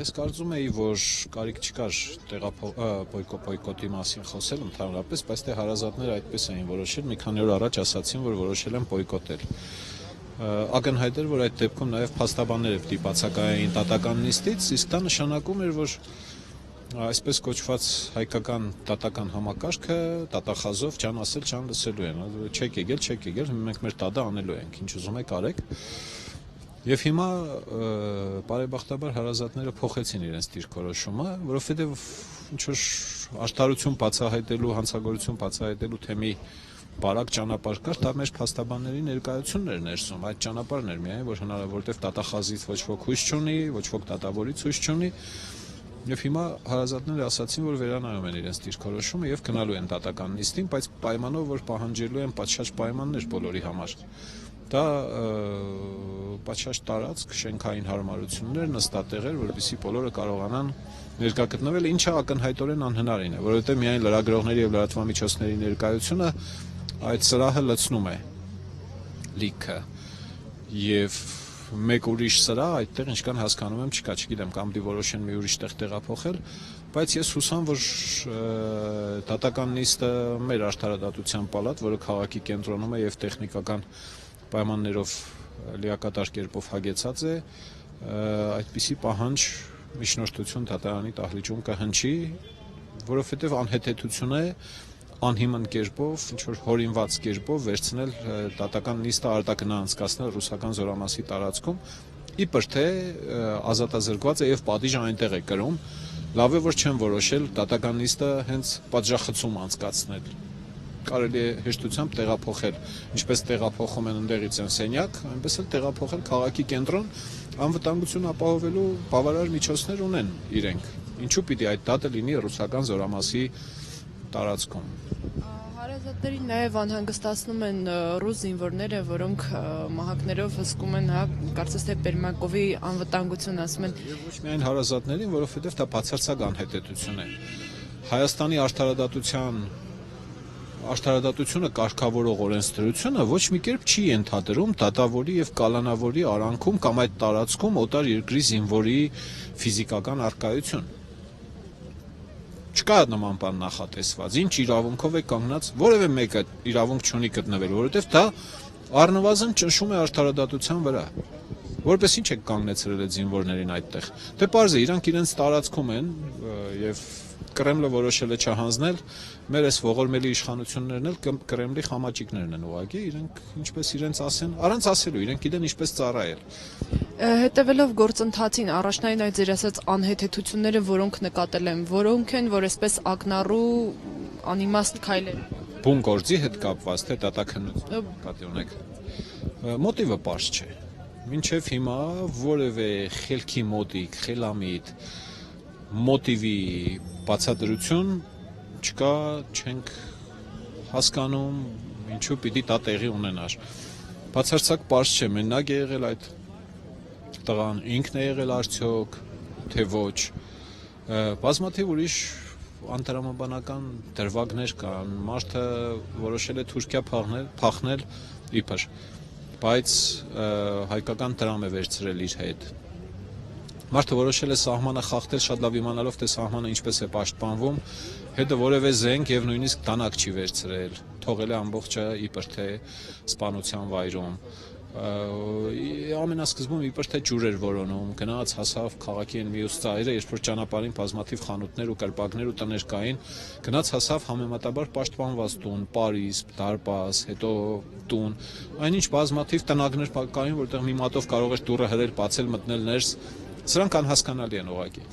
Ես կարծում էի, որ կարիք չկար բոյկոտի մասին խոսել ընդհանրապես, բայց դե հարազատները այդպես էին որոշել, մի քանի օր առաջ ասացին, որ որոշել են բոյկոտել։ Ակնհայտ էր, որ այդ դեպքում նաև փաստաբանները պիտի բացակայեին դատական նիստից, իսկ դա նշանակում էր, որ այսպես կոչված հայկական դատական համակարգը դատախազով ջան ասել ջան լսելու են, չեք եկել, մենք մեր դատը անելու ենք, ինչ ուզում եք արեք։ Եվ հիմա բարեբախտաբար հարազատները փոխեցին իրենց դիրքորոշումը, որովհետև ինչ-որ արդարություն բացահայտելու, հանցագործություն բացահայտելու թեմի բարակ ճանապարհ կար, դա մեր փաստաբանների ներկայությունն էր ներսում, այդ ճանապարհն էր միայն, որ որովհետև դատախազից ոչ ոք հույս չունի, ոչ ոք դատավորից հույս չունի, եւ հիմա հարազատները ասացին, որ վերանայում են իրենց դիրքորոշումը եւ գնալու են դատական նիստին, բայց պայմանով, որ պահանջելու են պատշաճ պայմաններ բոլորի համար։ Դա պատշաճ տարածք, շենքային հարմարություններ, նստատեղեր, որպեսզի բոլորը կարողանան ներկա գտնվել, ինչը ակնհայտորեն անհնարին է, որովհետև միայն լրագրողների եւ լրատվամիջոցների ներկայությունը այդ սրահը լցնում է լիքը եւ մեկ ուրիշ սրահ այդտեղ ինչքան հասկանում եմ չկա, չգիտեմ, կամ դի որոշեն մի ուրիշ տեղ տեղափոխել, բայց ես հուսամ, որ դատական նիստը մեր արդարադատության պալատ, որը քաղաքի կենտրոնում է եւ տեխնիկական պայմաններով լիակատար կերպով հագեցած է, այդպիսի պահանջ միջնորդություն դատարանի դահլիճում կհնչի, որովհետև անհեթեթություն է անհիմն կերպով, ինչ-որ հորինված կերպով վերցնել դատական նիստը արտագնա անցկացնել ռուսական զորամասի տարածքում, իբր թե ազատազրկված է եւ պատիժը այնտեղ է կրում, լավ է որ չեն որոշել դատական նիստը հենց պատժախցում անցկացնել։ Կարելի է հեշտությամբ տեղափոխել, ինչպես տեղափոխում են ընդեղից են սենյակ, այնպես էլ տեղափոխել քաղաքի կենտրոն, անվտանգություն ապահովելու բավարար միջոցներ ունեն իրենք։ Ինչու պիտի այդ դատը լինի ռուսական զորամասի տարածքում։ Հարազատներին նաև անհանգստացնում են ռուս զինվորները, որոնք մահակներով հսկում են, կարծես թե Պերմակովի անվտանգություն, ասում են։ Եվ ոչ միայն հարազատներին, որովհետև դա բացարձակ անհետեթություն է։ Հայաստանի արդարադատությունը կարգավորող օրենսդրությունը ոչ մի կերպ չի ենթադրում դատավորի եւ կալանավորի արանքում կամ այդ տարածքում օտար երկրի զինվորի ֆիզիկական առկայություն։ Չկա նման բան նախատեսված, ինչ իրավունքով է կանգնած, որևէ մեկը իրավունք չունի գտնվել, որովհետև դա առնվազն ճնշում է արդարադատության վրա։ Որպես ինչ եք կանգնեցրել այդ զինվորներին այդտեղ։ Դե պարզ է, իրանք իրենց տարածքում են եւ Կրեմլը որոշել է չհանձնել, մեր այս ողորմելի իշխանություններն էլ Կրեմլի խամաճիկներն են ուղղակի, իրենք ինչպես իրենց ասեն, առանց ասելու, իրենք գիտեն ինչպես ծառայել։ Հետևելով գործընթացին, առաջնային այդ ձեր ասած անհեթեթությունները, որոնք նկատել եմ, որոնք են, որ այսպես ակնառու անիմաստ քայլեր։ Բուն գործի հետ կապված, թե դատաքննություն նկատի ունեք։ Մոտիվը պարզ չէ։ Մինչև հիմա որևէ խելքի մոտիկ, խելամիտ մոտիվի բացատրություն չկա, չենք հասկանում, ինչու պիտի դա տեղի ունենար։ Բացարձակ պարզ չէ, մենակ է եղել այդ տղան, ինքն է եղել արդյոք, թե ոչ։ Բազմաթիվ ուրիշ անտրամաբանական դրվագներ կան, մարդը որոշել է Թուրքիա փախնել իբր, բայց հայկական տրամ է վերցրել իր հետ։ Մարդը որոշել է սահմանը խախտել շատ լավ իմանալով, թե սահմանը ինչպես է պաշտպանվում, հետը որևէ զենք եւ նույնիսկ դանակ չի վերցրել, թողել է ամբողջը իբր թե սպանության վայրում։ Ամենասկզբում իբր թե ջուր էր որոնում, գնաց հասավ քաղաքի այն մյուս ծայրը, երբ որ ճանապարհին բազմաթիվ խանութներ ու կրպակներ ու տներ կային, գնաց հասավ համեմատաբար պաշտպանված տուն, Պարիզ, դարպաս, հետո տուն, այնինչ բազմաթիվ տնագներ կային, որտեղ մի մատով կարող էր դուռը հրել, բացել, մտնել ներս, սրանք անհասկանալի են ուղղակի։